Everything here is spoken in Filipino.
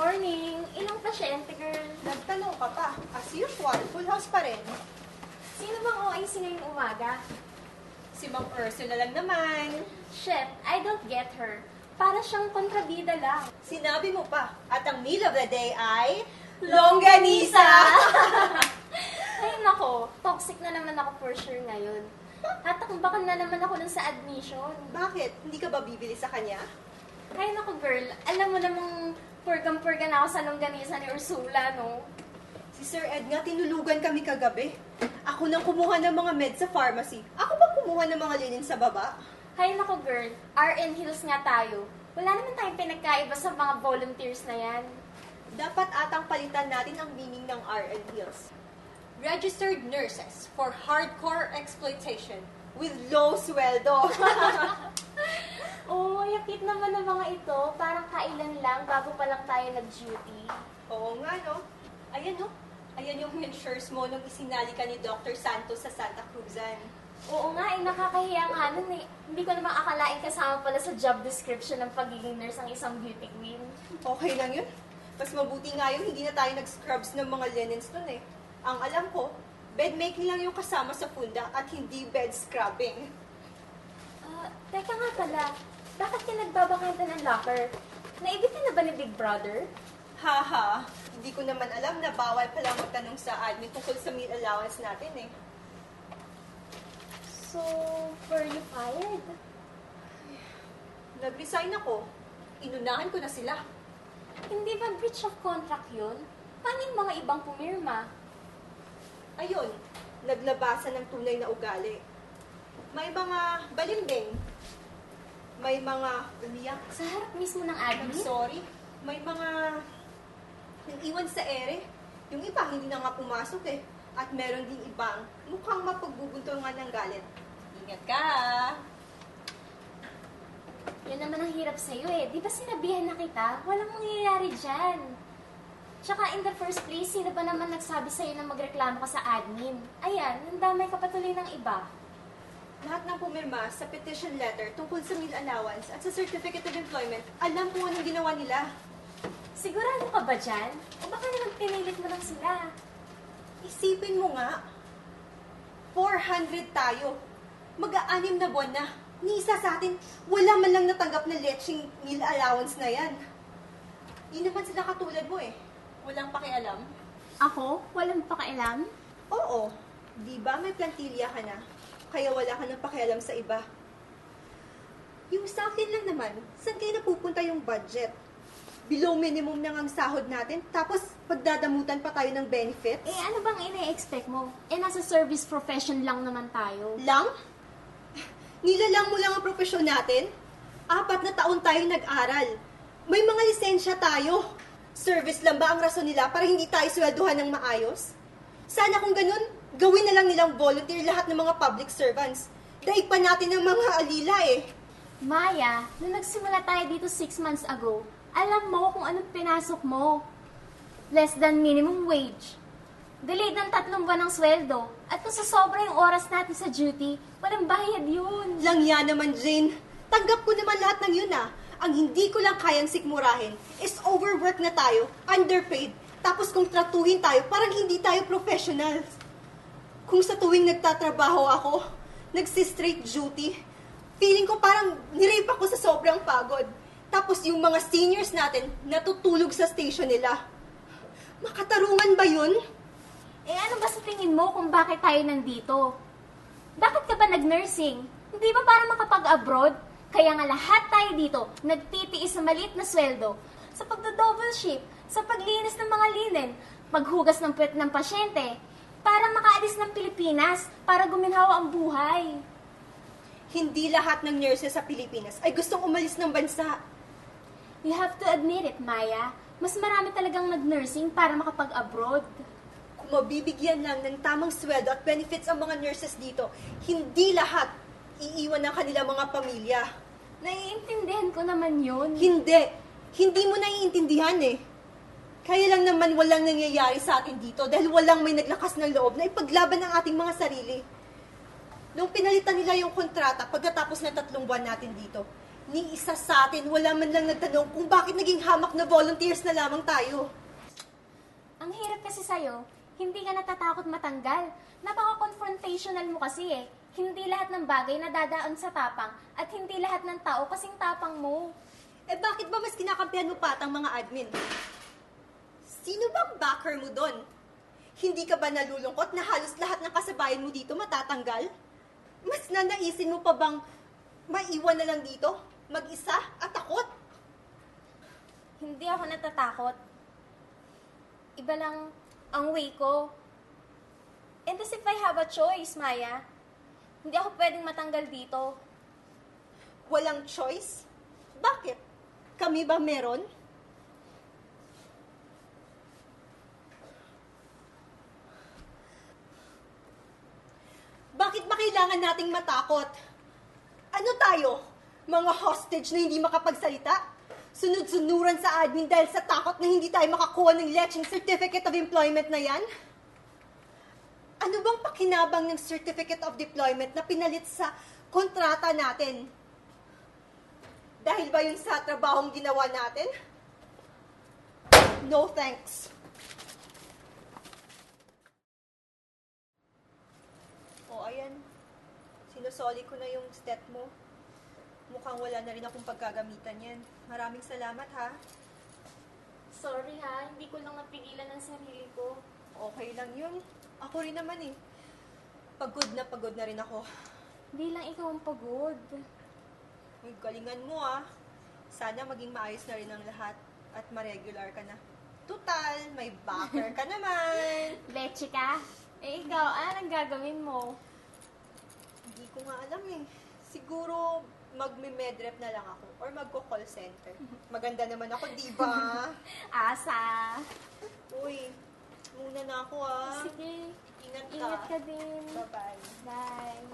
morning. Ilang pasyente, girl? Nagtanong ka pa. As usual, full house pa rin. Sino bang OIC ngayong umaga? Si Ma'am Ursula lang naman. Shit, I don't get her. Para siyang kontrabida lang. Sinabi mo pa. At ang meal of the day ay... Longganisa! Ay nako, toxic na naman ako for sure ngayon. Tatakbakan na naman ako dun sa admission. Bakit? Hindi ka ba bibili sa kanya? Ay nako girl, alam mo namang purgam-purga na ako sa longganisa ni Ursula, no? Si Sir Ed nga, tinulugan kami kagabi. Ako nang kumuha ng mga meds sa pharmacy. Ako ba kumuha ng mga linen sa baba? Hay nako girl, RN Hills nga tayo. Wala naman tayong pinagkaiba sa mga volunteers na yan. Dapat atang palitan natin ang meaning ng RN Hills. Registered nurses for hardcore exploitation with low sweldo. Oh, yakit naman ng mga ito. Parang kailan lang, bago pa lang tayo nag-duty. Oo nga, no? Ayan, no? Ayan yung ensures mo nung isinali ka ni Dr. Santos sa Santa Cruzan. Oo nga, nakakahiya nga nun eh. Hindi ko namang akalain kasama pala sa job description ng pagiging nurse ang isang beauty queen. Okay lang yun. Mas mabuti nga yung hindi na tayo nag-scrubs ng mga linens nun eh. Ang alam ko, bed making lang yung kasama sa funda at hindi bed scrubbing. Teka nga pala, bakit ka nagbabakanta ng locker? Naibig ka na ba ni Big Brother? Haha, hindi ko naman alam na bawal pala magtanong sa admin tungkol sa meal allowance natin eh. So, were you fired? Nag-resign ako. Inunahan ko na sila. Hindi ba breach of contract yun? Paano yung mga ibang pumirma? Ayun, naglabasan ng tunay na ugali. May mga balimbing. May mga umiyak. Sa harap mismo ng I'm admin? sorry. May mga nag-iwan sa ere. Yung iba hindi na nga pumasok eh. At meron din ibang mukhang mapagbubuntungan ng galit. Ingat ka! Yan naman ang hirap sa'yo eh. Di ba sinabihan na kita? Walang mangyayari dyan. Tsaka in the first place, sino ba naman nagsabi sa'yo na magreklamo ka sa admin? Ayan, nandamay ka patuloy ng iba. Lahat ng pumirma sa petition letter tungkol sa meal allowance at sa certificate of employment, alam kung anong ginawa nila. Sigurado ka ba dyan? O baka naman pinilit mo lang sila? Isipin mo nga, 400 tayo. Mag-aanim na buwan na. Ni isa sa atin, wala man lang natanggap na lecheng meal allowance na yan. Di naman sila katulad mo eh. Walang pakialam. Ako? Walang pakialam? Oo. Di ba may plantilla ka na? Kaya wala ka ng pakialam sa iba. Yung sa akin lang naman, saan kayo napupunta yung budget? Below minimum na ang sahod natin, tapos pagdadamutan pa tayo ng benefits? Eh ano bang ina-expect mo? Eh nasa service profession lang naman tayo. Lang? Nilalang mo lang ang profesyon natin? 4 na taon tayong nag-aral. May mga lisensya tayo. Service lang ba ang rason nila para hindi tayo swelduhan ng maayos? Sana kung ganun, gawin na lang nilang volunteer lahat ng mga public servants. Daig pa natin ang mga alila eh. Maya, nung nagsimula tayo dito 6 months ago, alam mo kung anong pinasok mo. Less than minimum wage. Delayed ng 3 buwan ng sweldo. At kung sa sobra yung oras natin sa duty, walang bayad yun. Lang yan naman, Jane. Tanggap ko naman lahat ng yun ah. Ang hindi ko lang kayang sikmurahin is overwork na tayo, underpaid, tapos kung tratuhin tayo, parang hindi tayo professionals. Kung sa tuwing nagtatrabaho ako, nagsi-straight duty, feeling ko parang nirape ako sa sobrang pagod. Tapos yung mga seniors natin, natutulog sa station nila. Makatarungan ba yun? Eh ano ba sa tingin mo kung bakit tayo nandito? Bakit ka ba nag-nursing? Hindi ba para makapag-abroad? Kaya nga lahat tayo dito, nagtitiis sa maliit na sweldo, sa pagdo-double shift, sa paglinis ng mga linen, maghugas ng puwet ng pasyente, para makaalis ng Pilipinas, para guminhawa ang buhay. Hindi lahat ng nurses sa Pilipinas ay gustong umalis ng bansa. You have to admit it, Maya. Mas marami talagang nag-nursing para makapag-abroad. Kung mabibigyan lang ng tamang sweldo at benefits ang mga nurses dito, hindi lahat iiwan ng kanilang mga pamilya. Naiintindihan ko naman yun. Hindi. Hindi mo naiintindihan eh. Kaya lang naman walang nangyayari sa atin dito dahil walang may naglakas ng loob na ipaglaban ng ating mga sarili. Nung pinalitan nila yung kontrata pagkatapos ng 3 buwan natin dito, Ni isa sa atin, wala man lang nagtanong kung bakit naging hamak na volunteers na lamang tayo. Ang hirap kasi sa'yo, hindi ka natatakot matanggal. Napaka-confrontational mo kasi eh. Hindi lahat ng bagay nadadaan sa tapang at hindi lahat ng tao kasing tapang mo. Eh bakit ba mas kinakampihan mo pa ang mga admin? Sino bang backer mo doon? Hindi ka ba nalulungkot na halos lahat ng kasabayan mo dito matatanggal? Mas nanaisin mo pa bang maiwan na lang dito? Mag-isa at takot? Hindi ako natatakot. Iba lang ang way ko. And as if I have a choice, Maya. Hindi ako pwedeng matanggal dito. Walang choice? Bakit? Kami ba meron? Bakit ba kailangan nating matakot? Ano tayo? Mga hostage na hindi makapagsalita? Sunod-sunuran sa admin dahil sa takot na hindi tayo makakuha ng lecheng certificate of employment na yan? Ano bang pakinabang ng certificate of deployment na pinalit sa kontrata natin? Dahil ba yun sa trabahong ginawa natin? No thanks. O, ayan. Sinusoli ko na yung step mo. Mukhang wala na rin akong pagkagamitan yan. Maraming salamat, ha? Sorry ha, hindi ko lang napigilan ang sarili ko. Okay lang yun. Ako rin naman eh. Pagod na rin ako. Hindi lang ikaw ang pagod. Uy, galingan mo ah. Sana maging maayos na rin ang lahat at ma-regular ka na. Tutal, may backer ka naman. Leche ka? Eh ikaw, anong gagawin mo? Hindi ko nga alam eh. Siguro magme-medrep na lang ako or magko-call center. Maganda naman ako, di ba? Asa. Uy, muna na ako ah. Sige, Ingat ka. ingat ka din. Bye-bye. Bye.